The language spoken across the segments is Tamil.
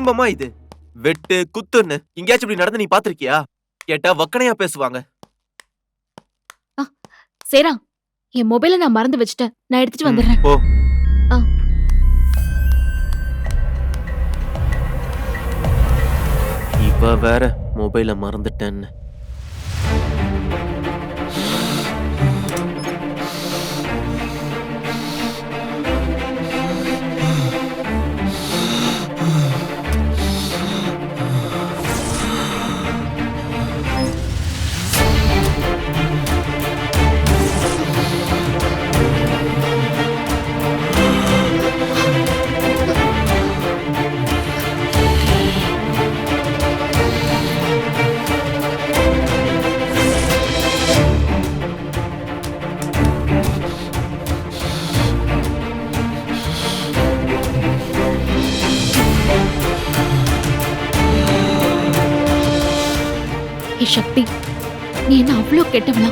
குடும்பமா இது? வெட்டு குத்துன்னு எங்கேயாச்சும் இப்படி நடந்து நீ பாத்திருக்கியா? கேட்டா வக்கனையா பேசுவாங்க. சேரா, என் மொபைல நான் மறந்து வச்சுட்டேன். நான் எடுத்துட்டு வந்துடுறேன். போ. இவ வேற மொபைல மறந்துட்டேன்னு. சக்தி, நீ என்ன அவ்வளோ கெட்டவளா?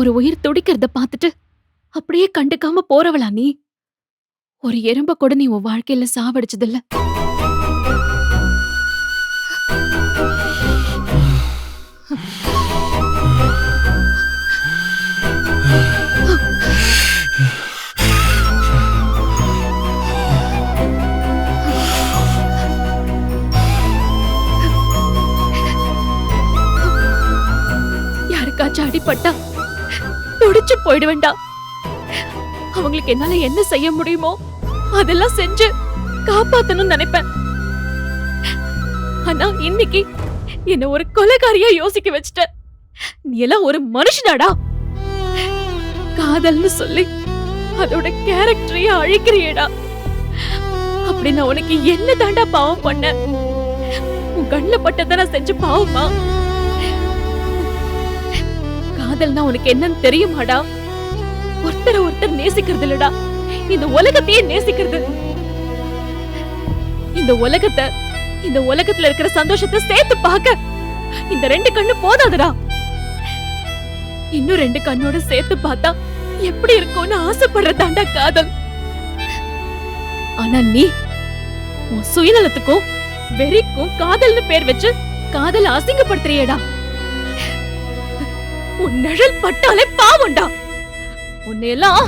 ஒரு உயிர் துடிக்கிறத பார்த்துட்டு அப்படியே கண்டுக்காம போறவளா நீ? ஒரு எறும்ப கூட நீ உன் வாழ்க்கையில சாவடிச்சதில்ல. யாருக்காச்சும் அடிபட்டா துடிச்சு போயிடுவேண்டா. அவங்களுக்கு என்னால என்ன செய்ய முடியுமோ அதெல்லாம் செஞ்சு காப்பாத்தணும்னு நினைப்பேன். ஆனா இன்னைக்கு என்ன ஒரு கொலைகாரியா யோசிக்க வச்சுட்ட. நீ எல்லாம் ஒரு மனுஷனாடா? காதல்னு சொல்லி அதோட கேரக்டரையே அழிக்கிறியேடா. அப்படி நான் உனக்கு என்ன தாண்டா பாவம் பண்ண? உன் கண்ணுல பட்டதை நான் செஞ்ச பாவமா? காதல்னா உனக்கு என்னன்னு தெரியுமாடா? ஒருத்தர ஒருத்தர் நேசிக்கிறது இல்லடா, இந்த உலகத்தையே நேசிக்கிறது. இந்த உலகத்துல இருக்கிற சந்தோஷத்தை சேர்த்து பார்க்க இந்த 2 கண்ணு போதாதுடா. இன்னும் 2 கண்ணோட சேர்த்து பார்த்தா எப்படி இருக்கும்னு ஆசைப்படுறதாண்டா காதல். ஆனா நீ உன் சுயநலத்துக்கும் வெறிக்கும் காதல்னு பேர் வச்சு காதல் அசிங்கப்படுத்துறியேடா. உன் நிழல் பட்டாலே பாவம்டா. உன்னையெல்லாம்